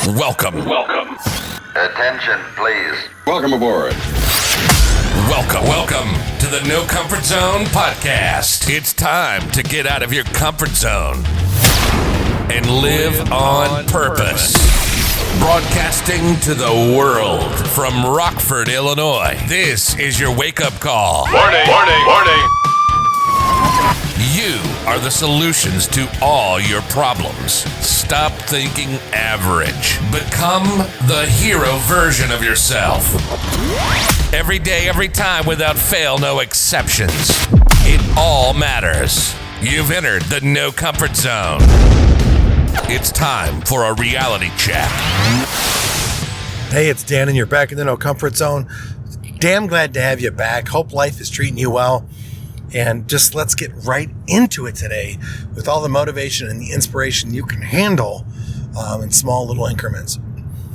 Welcome. Attention, please. Welcome aboard. Welcome to the No Comfort Zone podcast. It's time to get out of your comfort zone and live on purpose. Broadcasting to the world from Rockford, Illinois. This is your wake-up call. Warning. You are the solutions to all your problems. Stop thinking average. Become the hero version of yourself. Every day, every time, without fail, no exceptions. It all matters. You've entered the No Comfort Zone. It's time for a reality check. Hey, it's Dan, and you're back in the No Comfort Zone. Damn glad to have you back. Hope life is treating you well. And just let's get right into it today with all the motivation and the inspiration you can handle in small little increments.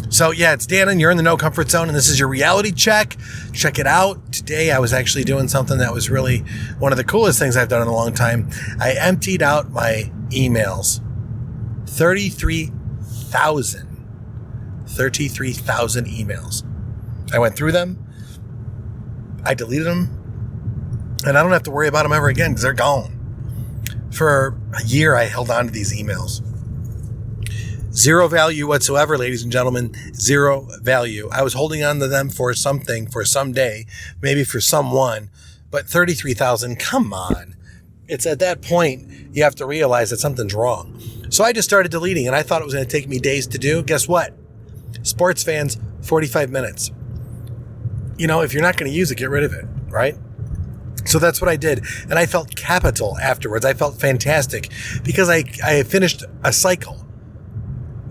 So yeah, it's Dan, and you're in the No Comfort Zone, and this is your reality check. Check it out. Today I was actually doing something that was really one of the coolest things I've done in a long time. I emptied out my emails. 33,000 emails. I went through them. I deleted them. And I don't have to worry about them ever again because they're gone. For a year, I held on to these emails. Zero value whatsoever, ladies and gentlemen. Zero value. I was holding on to them for something, for someday, maybe for someone. But 33,000, come on. It's at that point you have to realize that something's wrong. So I just started deleting, and I thought it was going to take me days to do. Guess what? Sports fans, 45 minutes. You know, if you're not going to use it, get rid of it, right? So that's what I did. And I felt capital afterwards. I felt fantastic because I finished a cycle.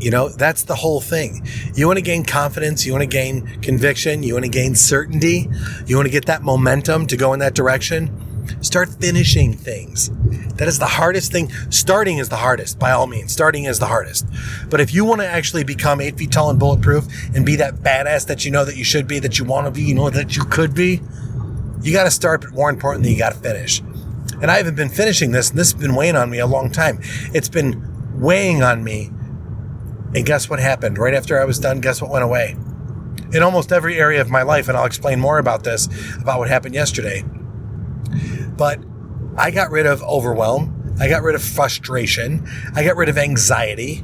You know, that's the whole thing. You want to gain confidence. You want to gain conviction. You want to gain certainty. You want to get that momentum to go in that direction. Start finishing things. That is the hardest thing. Starting is the hardest, by all means. Starting is the hardest. But if you want to actually become 8 feet tall and bulletproof and be that badass that you know that you should be, that you want to be, you know that you could be, you got to start, but more importantly, you got to finish. And I haven't been finishing this, and this has been weighing on me a long time. It's been weighing on me. And guess what happened? Right after I was done, guess what went away? In almost every area of my life, and I'll explain more about this, about what happened yesterday. But I got rid of overwhelm. I got rid of frustration. I got rid of anxiety.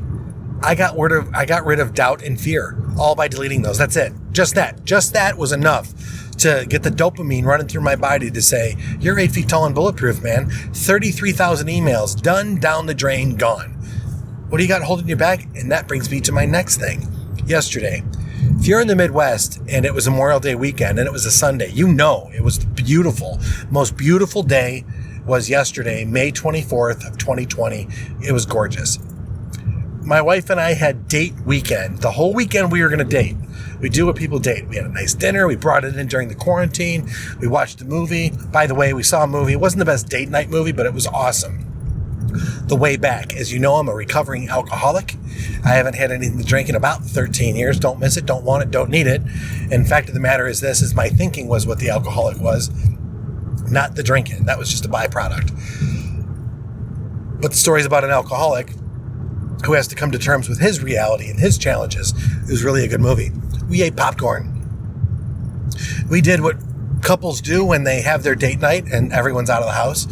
I got rid of doubt and fear, all by deleting those. That's it. Just that was enough to get the dopamine running through my body to say, you're 8 feet tall and bulletproof, man. 33,000 emails, done, down the drain, gone. What do you got holding you back? And that brings me to my next thing. Yesterday, if you're in the Midwest and it was Memorial Day weekend and it was a Sunday, you know it was beautiful. Most beautiful day was yesterday, May 24th of 2020. It was gorgeous. My wife and I had date weekend. The whole weekend we were going to date. We do what people date. We had a nice dinner. We brought it in during the quarantine. We watched a movie. By the way, we saw a movie. It wasn't the best date night movie, but it was awesome. The Way Back. As you know, I'm a recovering alcoholic. I haven't had anything to drink in about 13 years. Don't miss it. Don't want it. Don't need it. And the fact of the matter is this, is my thinking was what the alcoholic was, not the drinking. That was just a byproduct. But the story is about an alcoholic who has to come to terms with his reality and his challenges. It was really a good movie. We ate popcorn. We did what couples do when they have their date night and everyone's out of the house.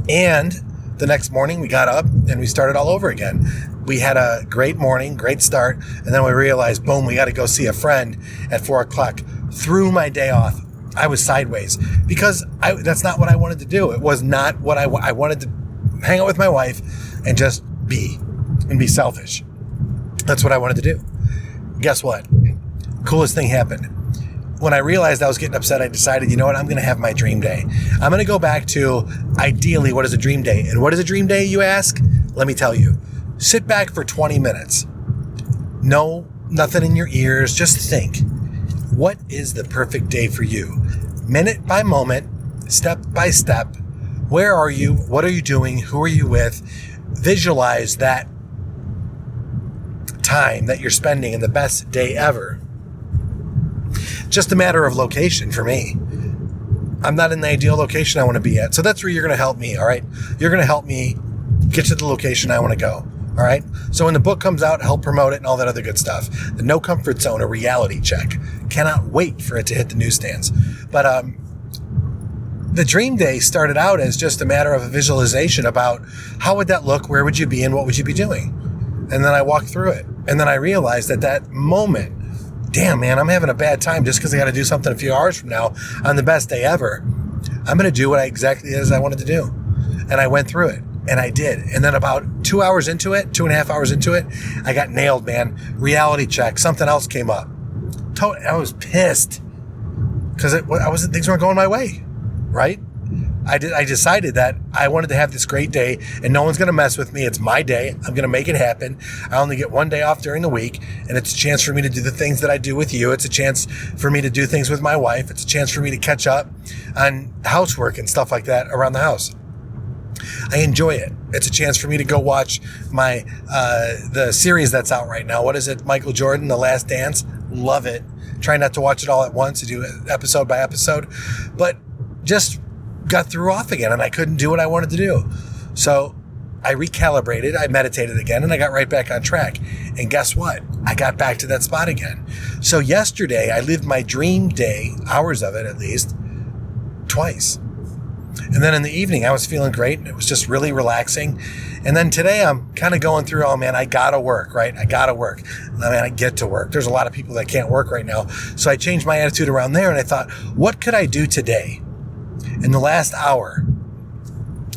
And the next morning we got up and we started all over again. We had a great morning, great start. And then we realized, boom, we got to go see a friend at 4:00. Threw my day off. I was sideways because that's not what I wanted to do. It was not what I wanted to hang out with my wife and just be selfish. That's what I wanted to do. Guess what? Coolest thing happened. When I realized I was getting upset, I decided, you know what? I'm going to have my dream day. I'm going to go back to, ideally, what is a dream day? And what is a dream day, you ask? Let me tell you. Sit back for 20 minutes. No, nothing in your ears. Just think. What is the perfect day for you? Minute by moment, step by step. Where are you? What are you doing? Who are you with? Visualize that time that you're spending in the best day ever. Just a matter of location for me. I'm not in the ideal location I want to be at. So that's where you're going to help me, all right? You're going to help me get to the location I want to go. All right. So when the book comes out, help promote it and all that other good stuff. The No Comfort Zone, a reality check. Cannot wait for it to hit the newsstands. But the dream day started out as just a matter of a visualization about how would that look, where would you be, and what would you be doing? And then I walked through it. And then I realized at that moment, damn, man, I'm having a bad time just because I got to do something a few hours from now on the best day ever. I'm going to do what exactly as I wanted to do. And I went through it. And I did. And then about 2 hours into it, 2.5 hours into it, I got nailed, man. Reality check. Something else came up. I was pissed because things weren't going my way, right? I decided that I wanted to have this great day and no one's going to mess with me. It's my day. I'm going to make it happen. I only get one day off during the week, and it's a chance for me to do the things that I do with you. It's a chance for me to do things with my wife. It's a chance for me to catch up on housework and stuff like that around the house. I enjoy it. It's a chance for me to go watch my the series that's out right now. What is it? Michael Jordan, The Last Dance. Love it. Try not to watch it all at once. To do it episode by episode, but just got threw off again, and I couldn't do what I wanted to do. So I recalibrated. I meditated again, and I got right back on track. And guess what? I got back to that spot again. So yesterday, I lived my dream day, hours of it at least, twice. And then in the evening, I was feeling great, and it was just really relaxing. And then today, I'm kind of going through, oh man, I gotta work, right? I gotta work. I get to work. There's a lot of people that can't work right now. So I changed my attitude around there, and I thought, what could I do today? In the last hour,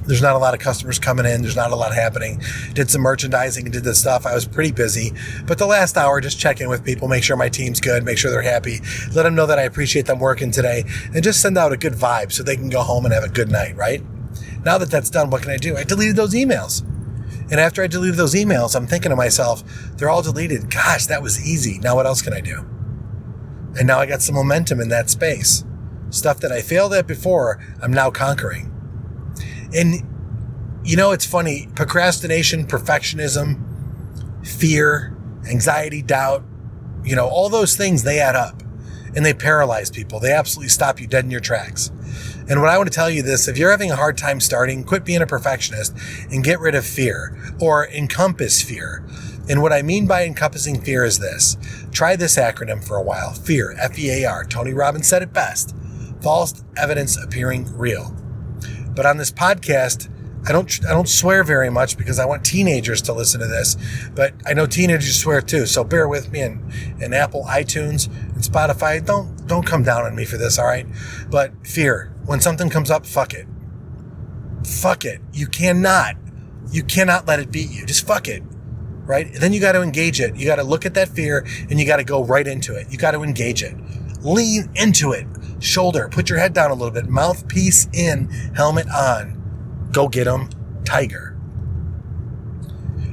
there's not a lot of customers coming in. There's not a lot happening. Did some merchandising and did this stuff. I was pretty busy. But the last hour, just check in with people, make sure my team's good, make sure they're happy, let them know that I appreciate them working today, and just send out a good vibe so they can go home and have a good night, right? Now that that's done, what can I do? I deleted those emails. And after I deleted those emails, I'm thinking to myself, they're all deleted. Gosh, that was easy. Now what else can I do? And now I got some momentum in that space. Stuff that I failed at before, I'm now conquering. And, you know, it's funny. Procrastination, perfectionism, fear, anxiety, doubt, you know, all those things, they add up. And they paralyze people. They absolutely stop you dead in your tracks. And what I want to tell you this, if you're having a hard time starting, quit being a perfectionist and get rid of fear or encompass fear. And what I mean by encompassing fear is this. Try this acronym for a while. FEAR, F-E-A-R. Tony Robbins said it best. False evidence appearing real. But on this podcast, I don't swear very much because I want teenagers to listen to this. But I know teenagers swear too, so bear with me. And Apple, iTunes, and Spotify, don't come down on me for this, all right? But fear, when something comes up, fuck it. Fuck it. You cannot let it beat you. Just fuck it, right? And then you got to engage it. You got to look at that fear and you got to go right into it. You got to engage it. Lean into it. Shoulder, put your head down a little bit, mouthpiece in, helmet on. Go get 'em, tiger.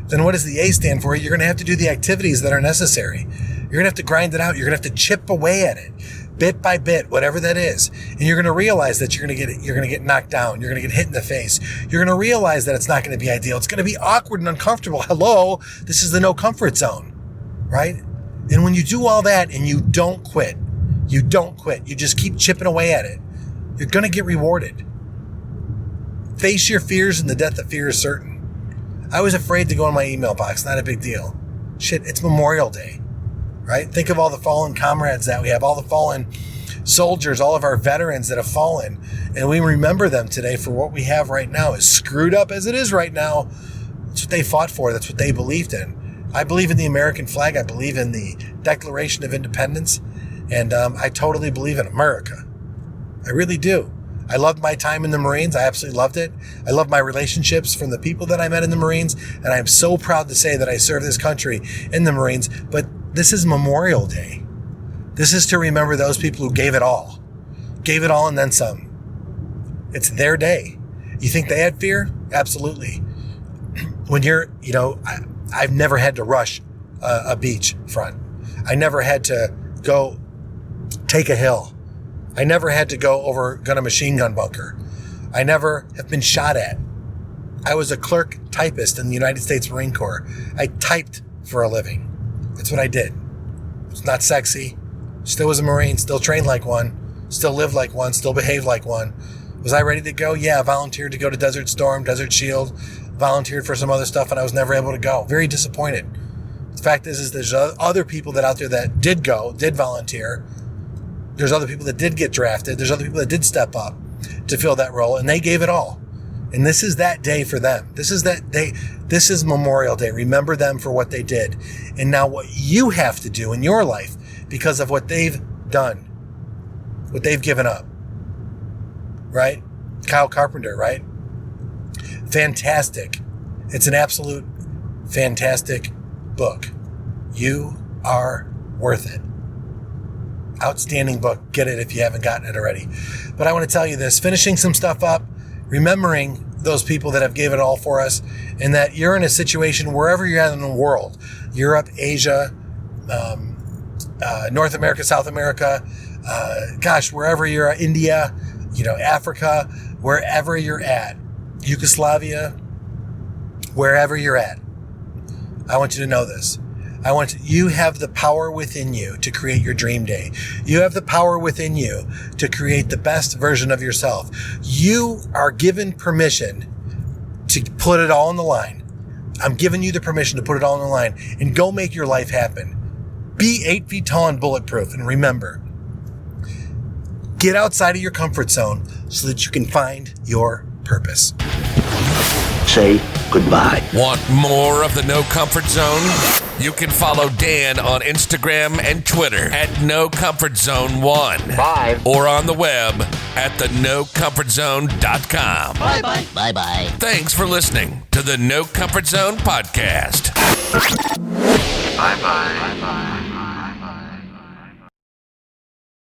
Then what does the A stand for? You're going to have to do the activities that are necessary. You're going to have to grind it out. You're going to have to chip away at it, bit by bit, whatever that is. And you're going to realize that you're going to get knocked down. You're going to get hit in the face. You're going to realize that it's not going to be ideal. It's going to be awkward and uncomfortable. Hello, this is the no comfort zone, right? And when you do all that and you don't quit, you just keep chipping away at it, you're going to get rewarded. Face your fears, and the death of fear is certain. I was afraid to go in my email box. Not a big deal. Shit, it's Memorial Day, right? Think of all the fallen comrades that we have, all the fallen soldiers, all of our veterans that have fallen. And we remember them today for what we have right now. As screwed up as it is right now, that's what they fought for. That's what they believed in. I believe in the American flag. I believe in the Declaration of Independence. And I totally believe in America. I really do. I loved my time in the Marines. I absolutely loved it. I love my relationships from the people that I met in the Marines. And I'm so proud to say that I served this country in the Marines. But this is Memorial Day. This is to remember those people who gave it all. Gave it all and then some. It's their day. You think they had fear? Absolutely. When I've never had to rush a beach front. I never had to go take a hill. I never had to go gun a machine gun bunker. I never have been shot at. I was a clerk typist in the United States Marine Corps. I typed for a living. That's what I did. It's not sexy. Still was a Marine, still trained like one, still lived like one, still behaved like one. Was I ready to go? Yeah, I volunteered to go to Desert Storm, Desert Shield, volunteered for some other stuff and I was never able to go. Very disappointed. The fact is there's other people that out there that did go, did volunteer. There's other people that did get drafted. There's other people that did step up to fill that role, and they gave it all. And this is that day for them. This is that day. This is Memorial Day. Remember them for what they did. And now what you have to do in your life because of what they've done, what they've given up. Right? Kyle Carpenter, right? Fantastic. It's an absolute fantastic book. You are worth it. Outstanding book. Get it if you haven't gotten it already. But I want to tell you this, finishing some stuff up, remembering those people that have gave it all for us, and that you're in a situation wherever you're at in the world, Europe, Asia, North America, South America, wherever you're at, India, Africa, wherever you're at, Yugoslavia, wherever you're at. I want you to know this. You have the power within you to create your dream day. You have the power within you to create the best version of yourself. You are given permission to put it all on the line. I'm giving you the permission to put it all on the line and go make your life happen. Be 8 feet tall and bulletproof. And remember, get outside of your comfort zone so that you can find your purpose. Say goodbye. Want more of the No Comfort Zone? You can follow Dan on Instagram and Twitter at NoComfortZone1. Bye. Or on the web at thenocomfortzone.com. Bye-bye. Bye-bye. Thanks for listening to the No Comfort Zone podcast. Bye-bye. Bye-bye.